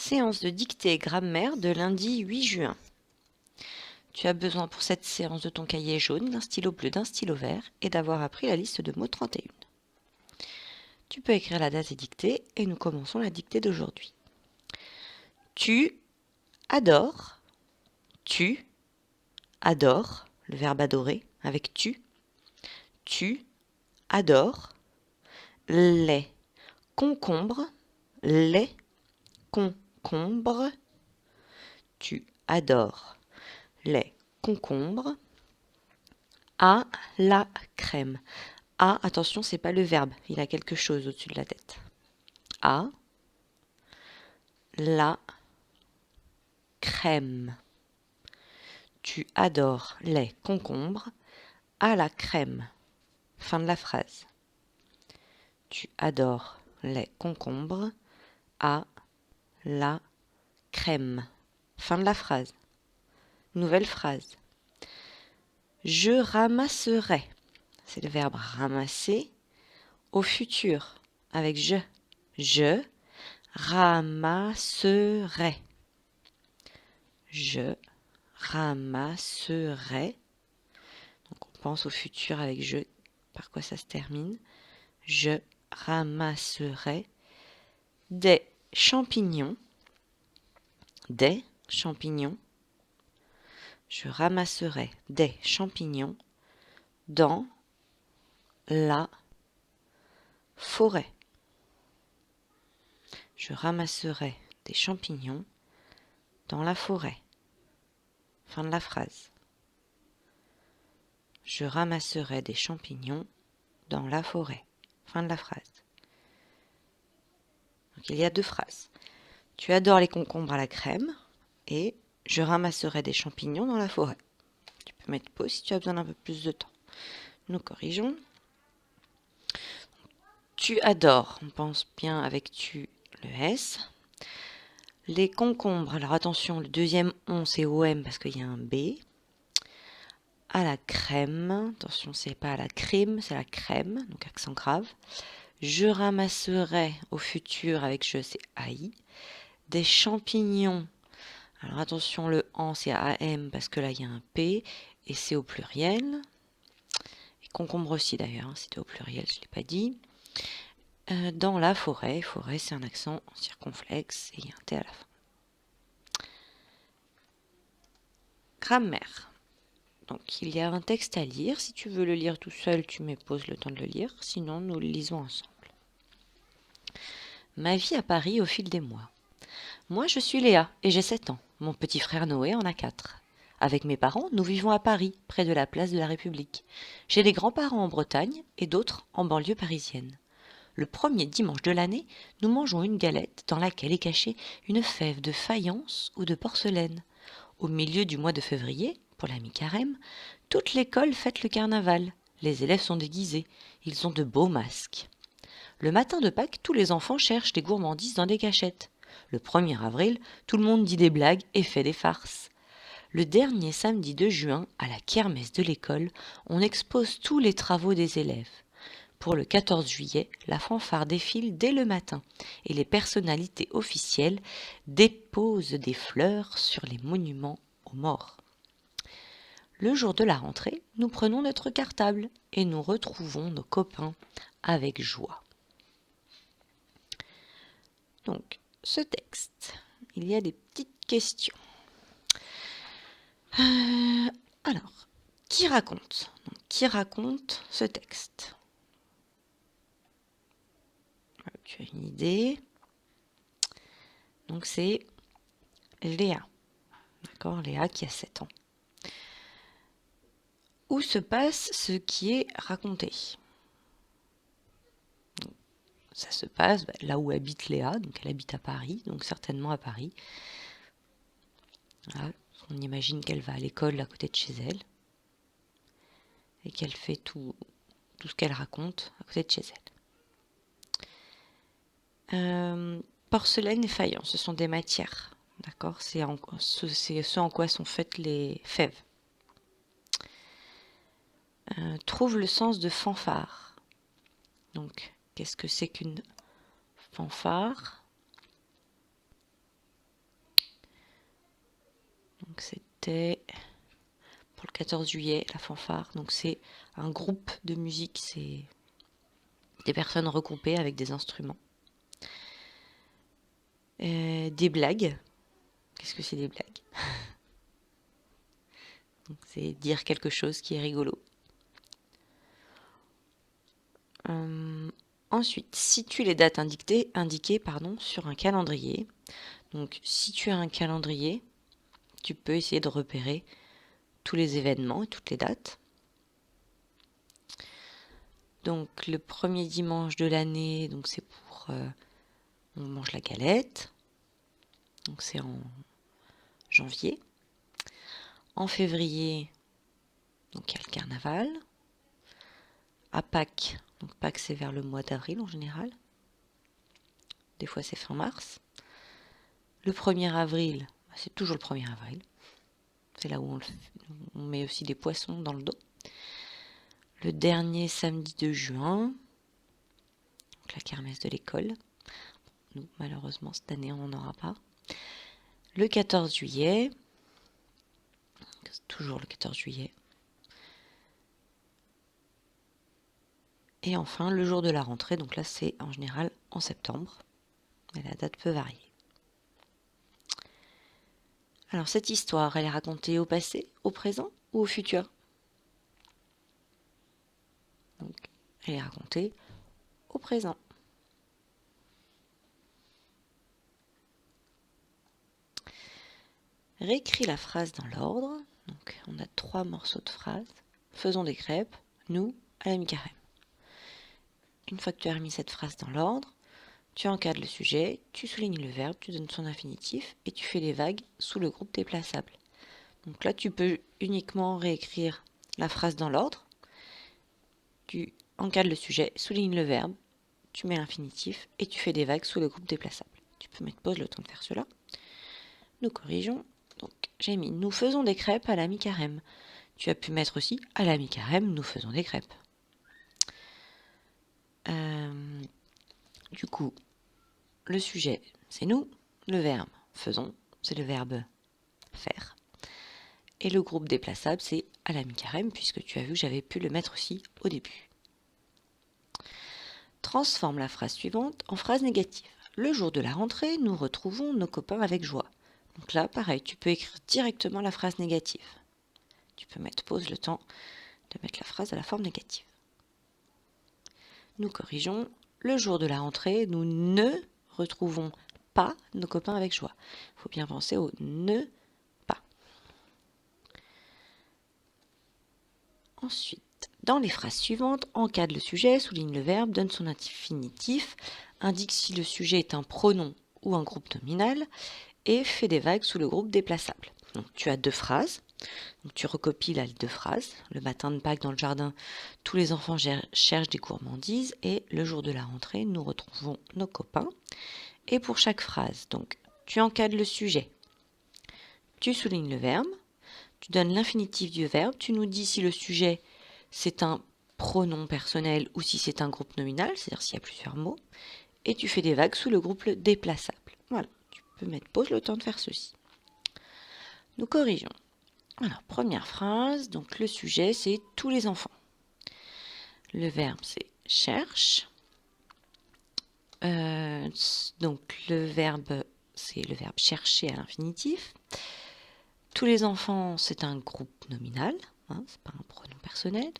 Séance de dictée et grammaire de lundi 8 juin. Tu as besoin pour cette séance de ton cahier jaune, d'un stylo bleu, d'un stylo vert et d'avoir appris la liste de mots 31. Tu peux écrire la date et dictée et nous commençons la dictée d'aujourd'hui. Tu adores, tu adores, le verbe adorer avec tu adores les concombres, les concombres, tu adores les concombres à la crème. À, attention, c'est pas le verbe, il a quelque chose au-dessus de la tête. À la crème. Tu adores les concombres à la crème. Fin de la phrase. Tu adores les concombres à la crème. Fin de la phrase. Nouvelle phrase. Je ramasserai. C'est le verbe ramasser au futur avec je. Je ramasserai. Je ramasserai. Donc on pense au futur avec je. Par quoi ça se termine? Je ramasserai des champignons. Des champignons. Je ramasserai des champignons dans la forêt. Je ramasserai des champignons dans la forêt. Fin de la phrase. Je ramasserai des champignons dans la forêt. Fin de la phrase. Donc il y a deux phrases. Tu adores les concombres à la crème et je ramasserai des champignons dans la forêt. Tu peux mettre pause si tu as besoin d'un peu plus de temps. Nous corrigeons. Tu adores, on pense bien avec tu le S. Les concombres, alors attention, le deuxième on c'est OM parce qu'il y a un B. À la crème, attention, c'est pas à la crème, c'est la crème, donc accent grave. Je ramasserai au futur avec je, c'est AI. Des champignons, alors attention, le en c'est AM parce que là il y a un P et c'est au pluriel. Et concombre aussi d'ailleurs, hein, c'était au pluriel, je ne l'ai pas dit. Dans la forêt, forêt c'est un accent circonflexe et il y a un T à la fin. Grammaire. Donc il y a un texte à lire. Si tu veux le lire tout seul, tu mets pause le temps de le lire. Sinon, nous le lisons ensemble. Ma vie à Paris au fil des mois. Moi, je suis Léa et j'ai 7 ans. Mon petit frère Noé en a 4. Avec mes parents, nous vivons à Paris, près de la place de la République. J'ai des grands-parents en Bretagne et d'autres en banlieue parisienne. Le premier dimanche de l'année, nous mangeons une galette dans laquelle est cachée une fève de faïence ou de porcelaine. Au milieu du mois de février, pour la mi-carême, toute l'école fête le carnaval. Les élèves sont déguisés. Ils ont de beaux masques. Le matin de Pâques, tous les enfants cherchent des gourmandises dans des cachettes. Le 1er avril, tout le monde dit des blagues et fait des farces. Le dernier samedi de juin, à la kermesse de l'école, on expose tous les travaux des élèves. Pour le 14 juillet, la fanfare défile dès le matin et les personnalités officielles déposent des fleurs sur les monuments aux morts. Le jour de la rentrée, nous prenons notre cartable et nous retrouvons nos copains avec joie. Donc, ce texte, il y a des petites questions. Alors, qui raconte? Donc, qui raconte ce texte? Tu as une idée. Donc, c'est Léa. D'accord, Léa qui a 7 ans. Où se passe ce qui est raconté? Ça se passe là où habite Léa, donc elle habite à Paris, donc certainement à Paris. Voilà, on imagine qu'elle va à l'école à côté de chez elle et qu'elle fait tout ce qu'elle raconte à côté de chez elle. Porcelaine et faïence, ce sont des matières, d'accord? C'est ce en quoi sont faites les fèves. Trouve le sens de fanfare. Donc, qu'est-ce que c'est qu'une fanfare? Donc c'était pour le 14 juillet, la fanfare. Donc c'est un groupe de musique, c'est des personnes regroupées avec des instruments. Des blagues. Qu'est-ce que c'est des blagues? Donc c'est dire quelque chose qui est rigolo. Ensuite, situe les dates indiquées sur un calendrier. Donc si tu as un calendrier, tu peux essayer de repérer tous les événements et toutes les dates. Donc le premier dimanche de l'année, donc c'est pour on mange la galette. Donc c'est en janvier. En février, donc il y a le carnaval. À Pâques, donc Pâques c'est vers le mois d'avril en général. Des fois c'est fin mars. Le 1er avril, c'est toujours le 1er avril. C'est là où on met aussi des poissons dans le dos. Le dernier samedi de juin, donc la kermesse de l'école. Nous, malheureusement, cette année, on n'en aura pas. Le 14 juillet, c'est toujours le 14 juillet. Et enfin, le jour de la rentrée, donc là, c'est en général en septembre. Mais la date peut varier. Alors, cette histoire, elle est racontée au passé, au présent ou au futur? Donc, elle est racontée au présent. Réécris la phrase dans l'ordre. Donc, on a 3 morceaux de phrase. Faisons des crêpes, nous, à la mi-carême. Une fois que tu as remis cette phrase dans l'ordre, tu encadres le sujet, tu soulignes le verbe, tu donnes son infinitif et tu fais les vagues sous le groupe déplaçable. Donc là, tu peux uniquement réécrire la phrase dans l'ordre. Tu encadres le sujet, soulignes le verbe, tu mets l'infinitif et tu fais des vagues sous le groupe déplaçable. Tu peux mettre pause le temps de faire cela. Nous corrigeons. Donc j'ai mis nous faisons des crêpes à la mi-carême. Tu as pu mettre aussi à la mi-carême, nous faisons des crêpes. Du coup, le sujet, c'est nous. Le verbe, faisons, c'est le verbe faire. Et le groupe déplaçable, c'est à la mi-carême, puisque tu as vu que j'avais pu le mettre aussi au début. Transforme la phrase suivante en phrase négative. Le jour de la rentrée, nous retrouvons nos copains avec joie. Donc là, pareil, tu peux écrire directement la phrase négative. Tu peux mettre pause le temps de mettre la phrase à la forme négative. Nous corrigeons. Le jour de la rentrée, nous ne retrouvons pas nos copains avec joie. Il faut bien penser au ne pas. Ensuite, dans les phrases suivantes, encadre le sujet, souligne le verbe, donne son infinitif, indique si le sujet est un pronom ou un groupe nominal et fait des vagues sous le groupe déplaçable. Donc tu as 2 phrases. Donc, tu recopies les 2 phrases. Le matin de Pâques dans le jardin, tous les enfants cherchent des gourmandises et le jour de la rentrée, nous retrouvons nos copains. Et pour chaque phrase, donc tu encadres le sujet, tu soulignes le verbe, tu donnes l'infinitif du verbe, tu nous dis si le sujet c'est un pronom personnel ou si c'est un groupe nominal, c'est-à-dire s'il y a plusieurs mots, et tu fais des vagues sous le groupe déplaçable. Voilà, tu peux mettre pause le temps de faire ceci. Nous corrigeons. Alors, première phrase, donc le sujet, c'est tous les enfants. Le verbe, c'est cherche. Donc, le verbe, c'est le verbe chercher à l'infinitif. Tous les enfants, c'est un groupe nominal, c'est pas un pronom personnel.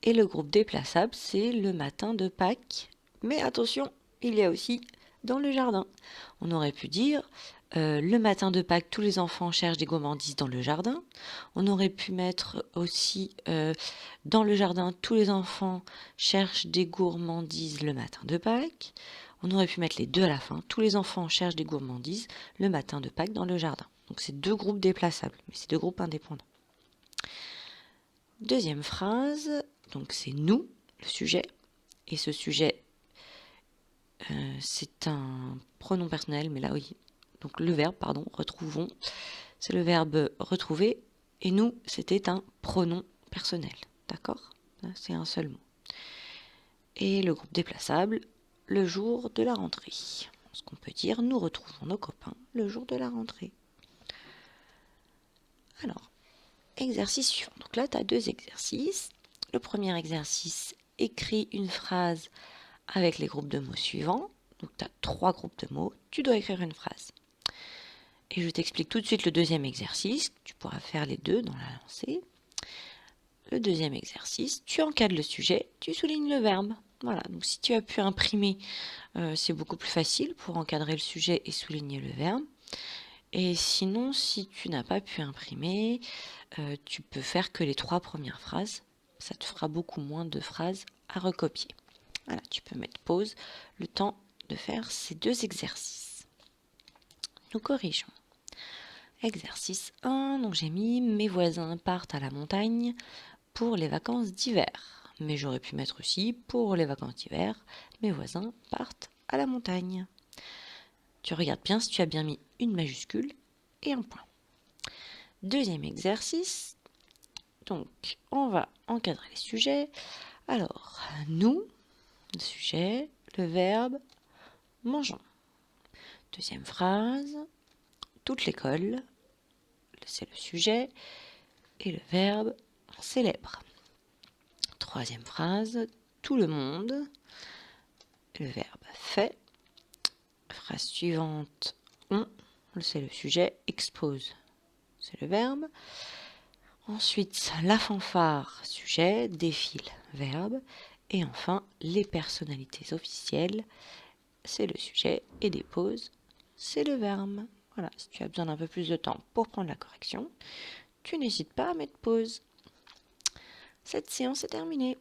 Et le groupe déplaçable, c'est le matin de Pâques. Mais attention, il y a aussi dans le jardin. On aurait pu dire le matin de Pâques, tous les enfants cherchent des gourmandises dans le jardin. On aurait pu mettre aussi dans le jardin, tous les enfants cherchent des gourmandises le matin de Pâques. On aurait pu mettre les 2 à la fin. Tous les enfants cherchent des gourmandises le matin de Pâques dans le jardin. Donc c'est 2 groupes déplaçables, mais c'est 2 groupes indépendants. Deuxième phrase, donc c'est nous, le sujet. Et ce sujet, c'est un pronom personnel, mais là oui. Donc le verbe, pardon, retrouvons, c'est le verbe retrouver. Et nous, c'était un pronom personnel. D'accord? C'est un seul mot. Et le groupe déplaçable, le jour de la rentrée. Ce qu'on peut dire, nous retrouvons nos copains le jour de la rentrée. Alors, exercice suivant. Donc là, tu as 2 exercices. Le premier exercice, écris une phrase avec les groupes de mots suivants. Donc tu as 3 groupes de mots, tu dois écrire une phrase. Et je t'explique tout de suite le deuxième exercice. Tu pourras faire les deux dans la lancée. Le deuxième exercice, tu encadres le sujet, tu soulignes le verbe. Voilà, donc si tu as pu imprimer, c'est beaucoup plus facile pour encadrer le sujet et souligner le verbe. Et sinon, si tu n'as pas pu imprimer, tu peux faire que les 3 premières phrases. Ça te fera beaucoup moins de phrases à recopier. Voilà, tu peux mettre pause le temps de faire ces 2 exercices. Nous corrigeons. Exercice 1, donc j'ai mis mes voisins partent à la montagne pour les vacances d'hiver. Mais j'aurais pu mettre aussi pour les vacances d'hiver, mes voisins partent à la montagne. Tu regardes bien si tu as bien mis une majuscule et un point. Deuxième exercice, donc on va encadrer les sujets. Alors, nous, le sujet, le verbe, mangeons. Deuxième phrase, toute l'école, c'est le sujet, et le verbe, célèbre. Troisième phrase, tout le monde, le verbe fait. Phrase suivante, on, c'est le sujet, expose, c'est le verbe. Ensuite, la fanfare, sujet, défile, verbe. Et enfin, les personnalités officielles, c'est le sujet, et dépose, c'est le verbe. Voilà, si tu as besoin d'un peu plus de temps pour prendre la correction, tu n'hésites pas à mettre pause. Cette séance est terminée.